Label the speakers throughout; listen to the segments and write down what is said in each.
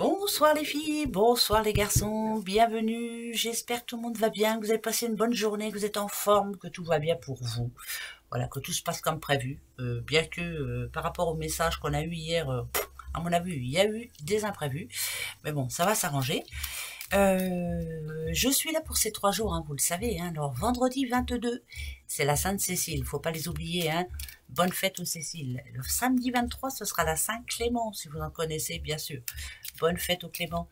Speaker 1: Bonsoir les filles, bonsoir les garçons, bienvenue, j'espère que tout le monde va bien, que vous avez passé une bonne journée, que vous êtes en forme, que tout va bien pour vous. Voilà, que tout se passe comme prévu, bien que par rapport au message qu'on a eu hier, à mon avis, il y a eu des imprévus, mais bon, ça va s'arranger. Je suis là pour ces 3 jours, hein, vous le savez. Hein. Alors, vendredi 22, c'est la Sainte-Cécile, faut pas les oublier. Hein. Bonne fête aux Céciles. Le samedi 23, ce sera la Saint-Clément, si vous en connaissez, bien sûr. Bonne fête aux Clément.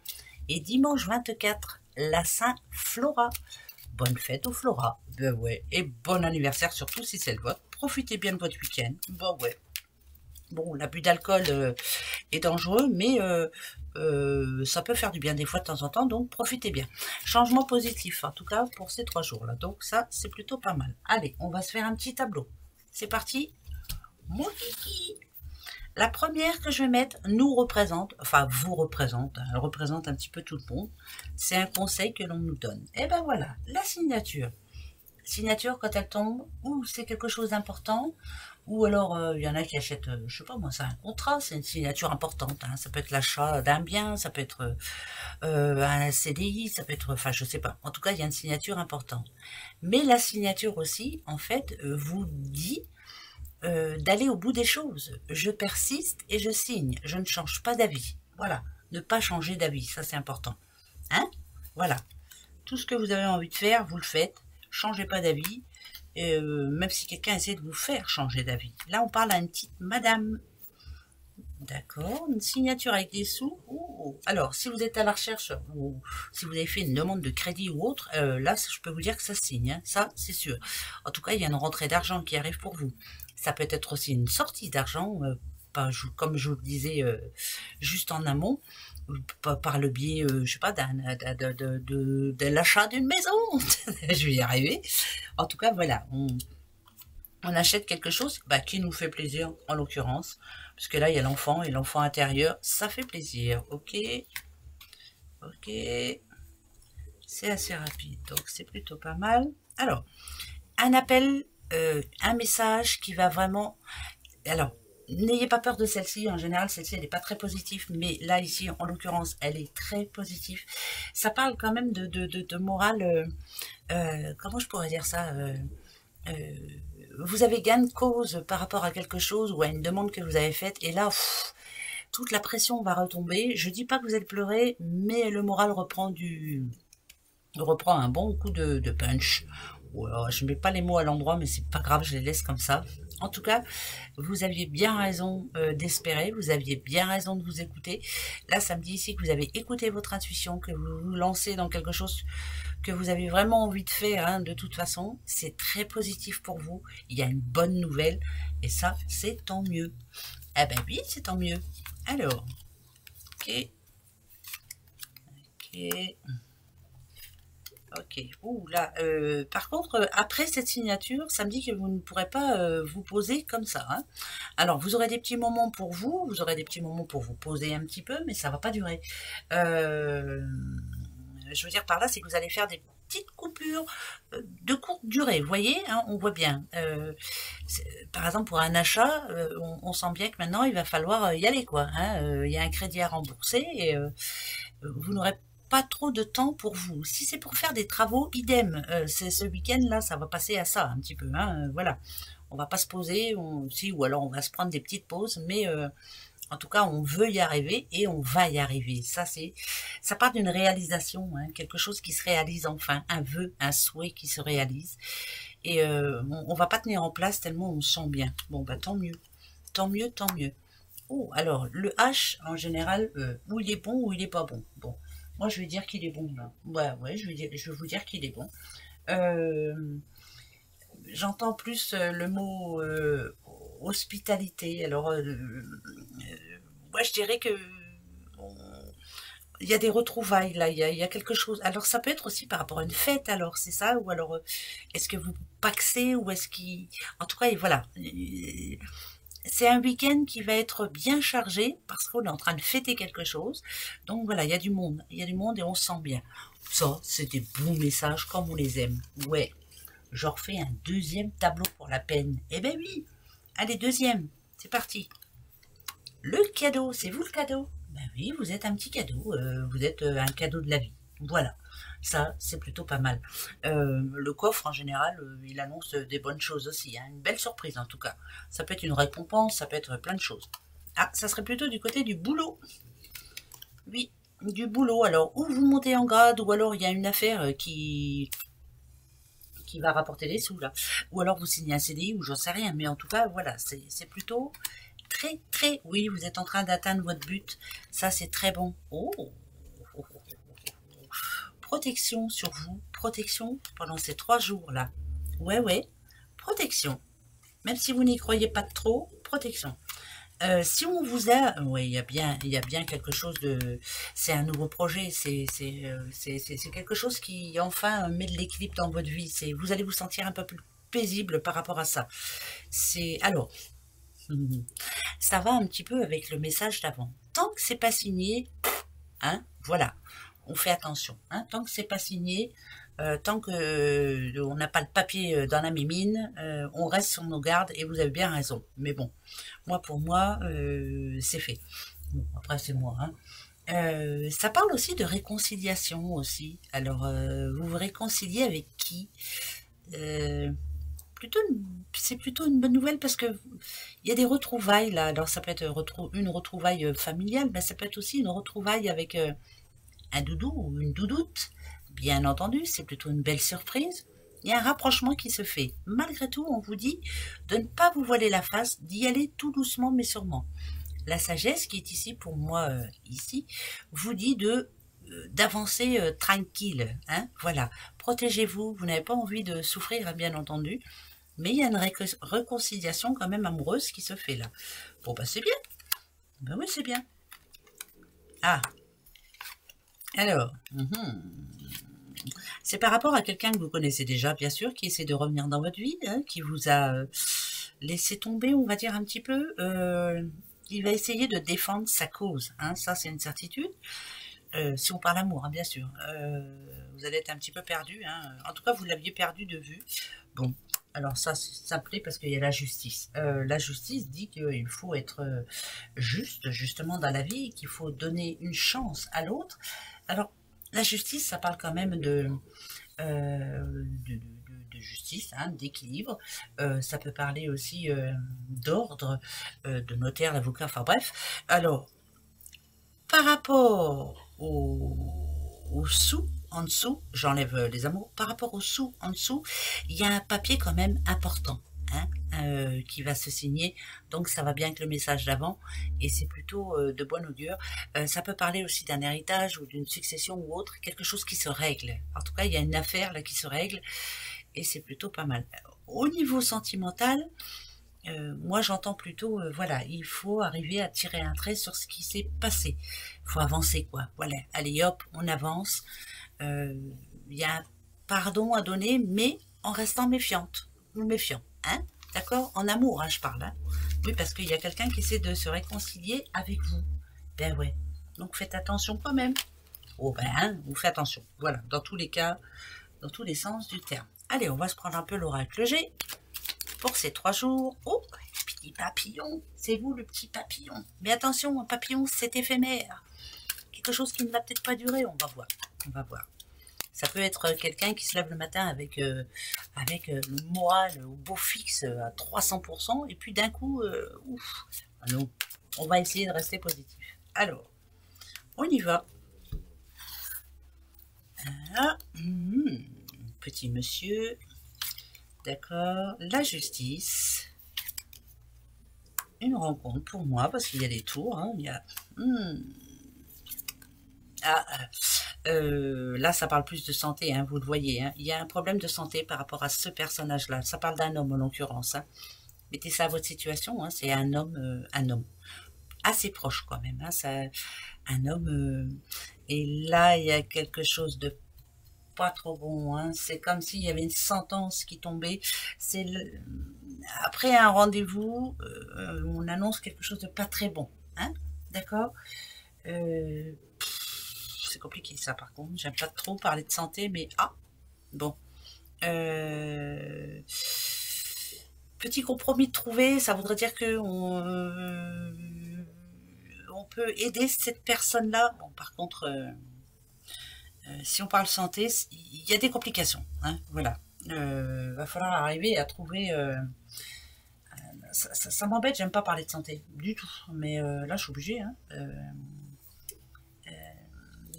Speaker 1: Et dimanche 24, la Saint-Flora. Bonne fête aux Flora. Ben ouais. Et bon anniversaire, surtout si c'est le vôtre. Profitez bien de votre week-end. Ben ouais. Bon, l'abus d'alcool est dangereux, mais ça peut faire du bien des fois de temps en temps, donc profitez bien. Changement positif, en tout cas pour ces 3 jours-là. Donc ça, c'est plutôt pas mal. Allez, on va se faire un petit tableau. C'est parti. Mon kiki. La première que je vais mettre nous représente, enfin vous représente, elle représente un petit peu tout le monde. C'est un conseil que l'on nous donne. Et ben voilà, la signature. Signature quand elle tombe, ou c'est quelque chose d'important, ou alors il y en a qui achètent, je sais pas moi, c'est un contrat, c'est une signature importante. Hein. Ça peut être l'achat d'un bien, ça peut être un CDI, ça peut être, enfin je sais pas. En tout cas, il y a une signature importante. Mais la signature aussi, en fait, vous dit d'aller au bout des choses. Je persiste et je signe. Je ne change pas d'avis. Voilà. Ne pas changer d'avis, ça c'est important. Hein? Voilà. Tout ce que vous avez envie de faire, vous le faites. Changez pas d'avis. Même si quelqu'un essaie de vous faire changer d'avis. Là, on parle à une petite madame. D'accord, une signature avec des sous. Alors, si vous êtes à la recherche ou si vous avez fait une demande de crédit ou autre, là, je peux vous dire que ça signe. Hein, ça, c'est sûr. En tout cas, il y a une rentrée d'argent qui arrive pour vous. Ça peut être aussi une sortie d'argent, comme je vous le disais juste en amont, par le biais, je sais pas, de l'achat d'une maison. Je vais y arriver. En tout cas, voilà, on achète quelque chose qui nous fait plaisir, en l'occurrence, parce que là, il y a l'enfant, et l'enfant intérieur, ça fait plaisir. Ok, ok, c'est assez rapide, donc c'est plutôt pas mal. Alors, un appel, un message qui va vraiment... Alors, n'ayez pas peur de celle-ci, en général, celle-ci, elle n'est pas très positive, mais là, ici, en l'occurrence, elle est très positive. Ça parle quand même de morale, comment je pourrais dire ça vous avez gain de cause par rapport à quelque chose ou à une demande que vous avez faite, et là, toute la pression va retomber. Je dis pas que vous allez pleurer, mais le moral reprend un bon coup de punch. Alors, je ne mets pas les mots à l'endroit, mais c'est pas grave, je les laisse comme ça. En tout cas, vous aviez bien raison d'espérer, vous aviez bien raison de vous écouter. Là, ça me dit ici que vous avez écouté votre intuition, que vous vous lancez dans quelque chose que vous avez vraiment envie de faire. Hein, de toute façon, c'est très positif pour vous. Il y a une bonne nouvelle, et ça, c'est tant mieux. Ah ben oui, c'est tant mieux. Alors, ok. Ok. Ok. Ouh là. Par contre, après cette signature, ça me dit que vous ne pourrez pas vous poser comme ça. Hein. Alors, vous aurez des petits moments pour vous, vous aurez des petits moments pour vous poser un petit peu, mais ça va pas durer. Je veux dire par là, c'est que vous allez faire des petites coupures de courte durée. Vous voyez, hein, on voit bien. Par exemple, pour un achat, on sent bien que maintenant, il va falloir y aller, quoi. Hein. Il y a un crédit à rembourser et vous n'aurez pas trop de temps pour vous. Si c'est pour faire des travaux, idem. Ce week-end là, ça va passer à ça un petit peu. Hein, voilà. On va pas se poser, ou alors on va se prendre des petites pauses, mais en tout cas, on veut y arriver et on va y arriver. Ça part d'une réalisation, hein, quelque chose qui se réalise enfin, un vœu, un souhait qui se réalise. Et on va pas tenir en place tellement on se sent bien. Bon, bah tant mieux, tant mieux, tant mieux. Oh, alors le H en général, ou il est bon ou il est pas bon. Bon. Moi, je vais dire qu'il est bon, là. Ouais, je vais vous dire qu'il est bon. J'entends plus le mot hospitalité. Alors, moi, je dirais que il y a des retrouvailles, là. Il y a quelque chose. Alors, ça peut être aussi par rapport à une fête, alors, c'est ça? Ou alors, est-ce que vous paxez ou est-ce qu'il... En tout cas, et voilà. C'est un week-end qui va être bien chargé parce qu'on est en train de fêter quelque chose. Donc voilà, il y a du monde. Il y a du monde et on se sent bien. Ça, c'est des bons messages comme on les aime. Ouais, je refais un deuxième tableau pour la peine. Eh ben oui. Allez, deuxième. C'est parti. Le cadeau, c'est vous le cadeau. Ben oui, vous êtes un petit cadeau, vous êtes un cadeau de la vie. Voilà, ça c'est plutôt pas mal. Le coffre en général, il annonce des bonnes choses aussi, hein, une belle surprise en tout cas. Ça peut être une récompense, ça peut être plein de choses. Ah, ça serait plutôt du côté du boulot. Oui, du boulot. Alors, ou vous montez en grade, ou alors il y a une affaire qui va rapporter des sous là. Ou alors vous signez un CDI, ou j'en sais rien. Mais en tout cas, voilà, c'est plutôt très très. Oui, vous êtes en train d'atteindre votre but. Ça, c'est très bon. Oh, protection sur vous, protection pendant ces 3 jours là. Ouais, ouais, protection. Même si vous n'y croyez pas trop, protection. Si on vous a, oui, il y a bien quelque chose de, c'est un nouveau projet, c'est quelque chose qui enfin met de l'équilibre dans votre vie. C'est, vous allez vous sentir un peu plus paisible par rapport à ça. C'est alors, ça va un petit peu avec le message d'avant. Tant que c'est pas signé, hein, voilà, on fait attention. Hein, tant que c'est pas signé, tant que on n'a pas le papier dans la mimine, on reste sur nos gardes et vous avez bien raison. Mais bon, moi pour moi, c'est fait. Bon, après c'est moi. Hein. Ça parle aussi de réconciliation aussi. Alors, vous vous réconciliez avec qui? Euh, c'est plutôt une bonne nouvelle parce que il y a des retrouvailles là. Alors ça peut être une retrouvaille familiale, mais ça peut être aussi une retrouvaille avec un doudou ou une doudoute. Bien entendu, c'est plutôt une belle surprise. Il y a un rapprochement qui se fait. Malgré tout, on vous dit de ne pas vous voiler la face, d'y aller tout doucement mais sûrement. La sagesse qui est ici pour moi, ici, vous dit de d'avancer tranquille. Hein, voilà, protégez-vous, vous n'avez pas envie de souffrir, hein, bien entendu, mais il y a une réconciliation quand même amoureuse qui se fait là. Bon, bah c'est bien. Ben oui, c'est bien. Ah, alors, c'est par rapport à quelqu'un que vous connaissez déjà, bien sûr, qui essaie de revenir dans votre vie, hein, qui vous a laissé tomber, on va dire un petit peu. Il va essayer de défendre sa cause, hein, ça c'est une certitude. Si on parle amour, hein, bien sûr. Vous allez être un petit peu perdu. Hein. En tout cas, vous l'aviez perdu de vue. Bon, alors ça me plaît parce qu'il y a la justice. La justice dit qu'il faut être juste, justement, dans la vie, qu'il faut donner une chance à l'autre. Alors, la justice, ça parle quand même de justice, hein, d'équilibre. Ça peut parler aussi d'ordre, de notaire, d'avocat, enfin bref. Alors, par rapport au sous en dessous, j'enlève les amours, par rapport au sous en dessous, il y a un papier quand même important. Hein, qui va se signer, donc ça va bien avec le message d'avant et c'est plutôt de bon augure. Ça peut parler aussi d'un héritage ou d'une succession ou autre, quelque chose qui se règle. En tout cas, il y a une affaire là qui se règle et c'est plutôt pas mal. Au niveau sentimental, moi j'entends plutôt, voilà, il faut arriver à tirer un trait sur ce qui s'est passé. Il faut avancer, quoi. Voilà, allez hop, on avance. Il y a un pardon à donner, mais en restant méfiante ou méfiant. Hein, d'accord? En amour, hein, je parle. Hein. Oui, parce qu'il y a quelqu'un qui essaie de se réconcilier avec vous. Ben ouais. Donc faites attention quand même. Oh ben, hein, vous faites attention. Voilà, dans tous les cas, dans tous les sens du terme. Allez, on va se prendre un peu l'oracle G pour ces 3 jours. Oh, petit papillon, c'est vous le petit papillon. Mais attention, un papillon, c'est éphémère. Quelque chose qui ne va peut-être pas durer, on va voir. On va voir. Ça peut être quelqu'un qui se lève le matin avec le moral au beau fixe à 300%, et puis d'un coup, ouf. Alors, on va essayer de rester positif. Alors, on y va. Ah, petit monsieur, d'accord, la justice, une rencontre pour moi, parce qu'il y a des tours, hein, il y a... Ah, là, ça parle plus de santé, hein, vous le voyez. Hein. Il y a un problème de santé par rapport à ce personnage-là. Ça parle d'un homme, en l'occurrence. Hein. Mettez ça à votre situation. Hein, c'est un homme assez proche quand même. Hein, ça, un homme. Et là, il y a quelque chose de pas trop bon. Hein. C'est comme s'il y avait une sentence qui tombait. C'est après un rendez-vous, on annonce quelque chose de pas très bon. Hein, d'accord. C'est compliqué ça par contre, j'aime pas trop parler de santé, mais bon. Petit compromis de trouver, ça voudrait dire que on peut aider cette personne-là. Bon, par contre, si on parle santé, il y a des complications. Hein, voilà. Va falloir arriver à trouver... ça m'embête, j'aime pas parler de santé, du tout. Mais là, je suis obligée. Hein,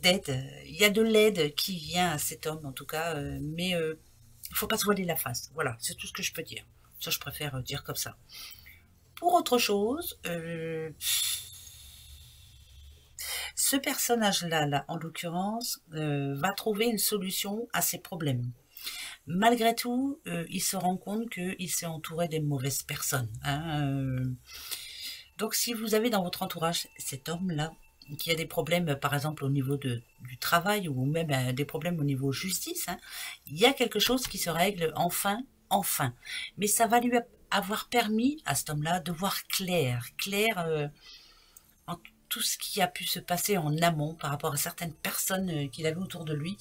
Speaker 1: d'aide. Il y a de l'aide qui vient à cet homme, en tout cas. Mais il faut pas se voiler la face. Voilà, c'est tout ce que je peux dire. Ça, je préfère dire comme ça. Pour autre chose... ce personnage-là, là, en l'occurrence, va trouver une solution à ses problèmes. Malgré tout, il se rend compte qu'il s'est entouré des mauvaises personnes. Hein, donc, si vous avez dans votre entourage cet homme-là, qui a des problèmes, par exemple, au niveau du travail, ou même des problèmes au niveau justice, hein, il y a quelque chose qui se règle enfin. Mais ça va lui avoir permis à cet homme-là de voir clair en tout ce qui a pu se passer en amont par rapport à certaines personnes qu'il avait autour de lui.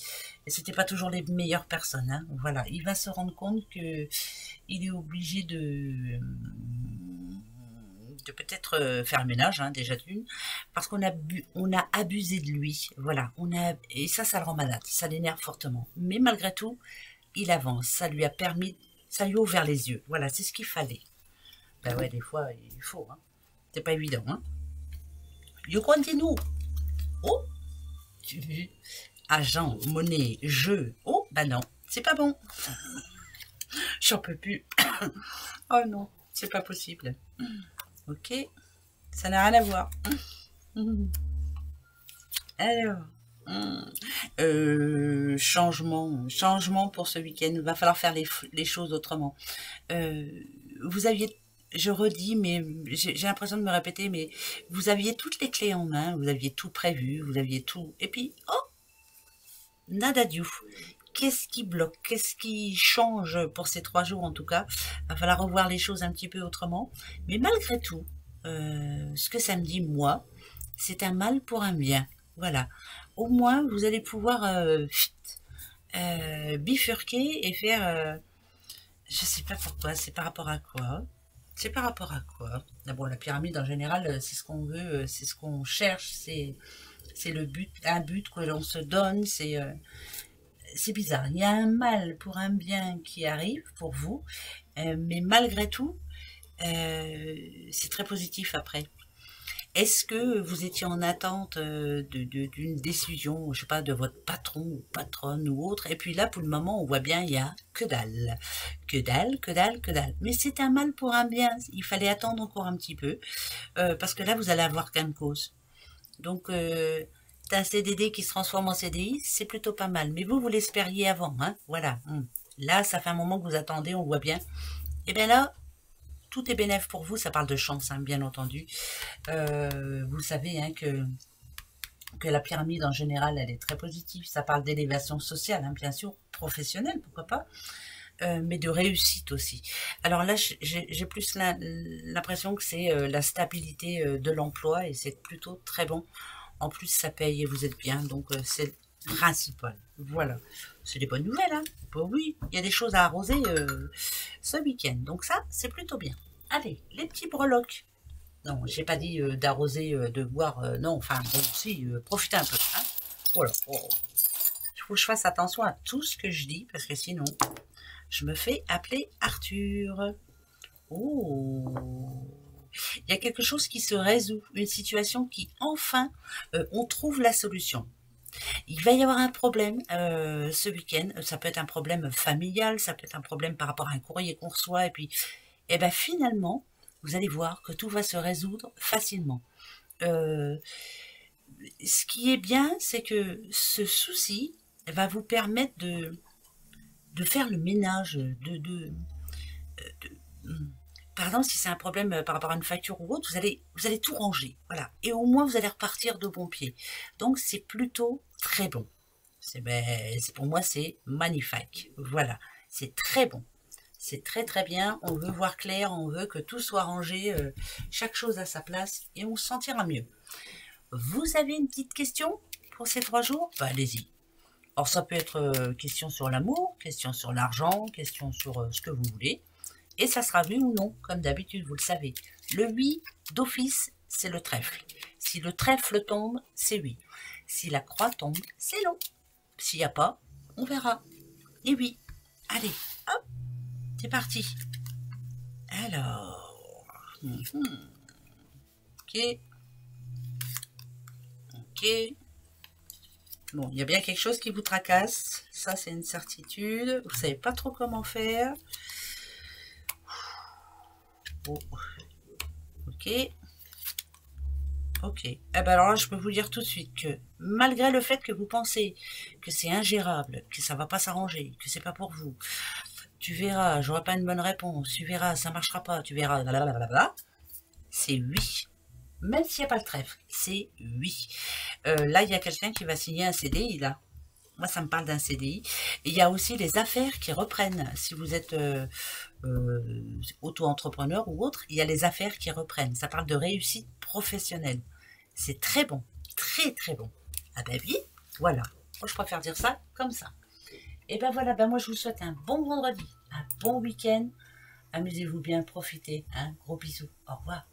Speaker 1: Et c'était pas toujours les meilleures personnes. Hein. Voilà, il va se rendre compte que il est obligé de peut-être faire le ménage, hein, déjà d'une, parce qu'on a abusé de lui. Voilà, et ça le rend malade, ça l'énerve fortement. Mais malgré tout, il avance. Ça lui a ouvert les yeux. Voilà, c'est ce qu'il fallait. Ben ouais, des fois, il faut. Hein. C'est pas évident, hein. You continue. Oh, agent, monnaie, jeu. Oh, bah non, c'est pas bon. J'en peux plus. Oh non, c'est pas possible. Ok, ça n'a rien à voir. Alors, changement pour ce week-end. Il va falloir faire les choses autrement. Vous aviez... Je redis, mais j'ai l'impression de me répéter, mais vous aviez toutes les clés en main, vous aviez tout prévu, vous aviez tout. Et puis, oh, nada du. Qu'est-ce qui bloque? Qu'est-ce qui change pour ces 3 jours en tout cas? Il va falloir revoir les choses un petit peu autrement. Mais malgré tout, ce que ça me dit, moi, c'est un mal pour un bien. Voilà. Au moins, vous allez pouvoir bifurquer et faire... je sais pas pourquoi, c'est par rapport à quoi? C'est par rapport à quoi? Bon, la pyramide en général, c'est ce qu'on veut, c'est ce qu'on cherche, c'est le but, un but que l'on se donne, c'est bizarre. Il y a un mal pour un bien qui arrive pour vous, mais malgré tout, c'est très positif après. Est-ce que vous étiez en attente d'une décision, je sais pas, de votre patron ou patronne ou autre, et puis là, pour le moment, on voit bien, il y a que dalle. Que dalle, que dalle, que dalle. Mais c'est un mal pour un bien. Il fallait attendre encore un petit peu, parce que là, vous allez avoir gain de cause. Donc, t'as un CDD qui se transforme en CDI, c'est plutôt pas mal. Mais vous l'espériez avant, hein, voilà. Là, ça fait un moment que vous attendez, on voit bien. Et bien là, tout est bénéf pour vous, ça parle de chance, hein, bien entendu. Vous savez hein, que la pyramide en général, elle est très positive. Ça parle d'élévation sociale, hein, bien sûr, professionnelle, pourquoi pas, mais de réussite aussi. Alors là, j'ai plus l'impression que c'est la stabilité de l'emploi et c'est plutôt très bon. En plus, ça paye et vous êtes bien, donc c'est le principal. Voilà, c'est des bonnes nouvelles. Hein. Bon, oui, il y a des choses à arroser ce week-end, donc ça, c'est plutôt bien. Allez, les petits breloques. Non, j'ai pas dit d'arroser, de boire, non, enfin, bon, si, profitez un peu. Hein. Voilà, oh. Il faut que je fasse attention à tout ce que je dis, parce que sinon, je me fais appeler Arthur. Oh, il y a quelque chose qui se résout, une situation qui, enfin, on trouve la solution. Il va y avoir un problème ce week-end, ça peut être un problème familial, ça peut être un problème par rapport à un courrier qu'on reçoit, et puis, eh ben, finalement, vous allez voir que tout va se résoudre facilement. Ce qui est bien, c'est que ce souci va vous permettre de faire le ménage, par exemple, si c'est un problème par rapport à une facture ou autre, vous allez tout ranger, voilà. Et au moins, vous allez repartir de bon pied. Donc, c'est plutôt très bon. Pour moi, c'est magnifique. Voilà, c'est très bon. C'est très très bien. On veut voir clair, on veut que tout soit rangé, chaque chose à sa place, et on se sentira mieux. Vous avez une petite question pour ces 3 jours? Bah, allez-y. Alors, ça peut être question sur l'amour, question sur l'argent, question sur ce que vous voulez. Et ça sera oui ou non, comme d'habitude, vous le savez. Le 8 d'office, c'est le trèfle. Si le trèfle tombe, c'est oui. Si la croix tombe, c'est non. S'il n'y a pas, on verra. Et oui. Allez, hop, c'est parti. Alors, ok, ok. Bon, il y a bien quelque chose qui vous tracasse. Ça, c'est une certitude. Vous savez pas trop comment faire. Oh. Ok. Ok. Eh ben alors là, je peux vous dire tout de suite que malgré le fait que vous pensez que c'est ingérable, que ça va pas s'arranger, que c'est pas pour vous, tu verras, j'aurai pas une bonne réponse, tu verras, ça marchera pas, tu verras, blablabla, c'est oui. Même s'il n'y a pas le trèfle, c'est oui. Là, il y a quelqu'un qui va signer un CDI, là. Moi, ça me parle d'un CDI. Et il y a aussi les affaires qui reprennent. Si vous êtes auto-entrepreneur ou autre, il y a les affaires qui reprennent. Ça parle de réussite professionnelle. C'est très bon. Très, très bon. Ah ben oui, voilà. Moi, je préfère dire ça comme ça. Et ben voilà, ben moi, je vous souhaite un bon vendredi, un bon week-end. Amusez-vous bien, profitez. Gros bisous. Au revoir.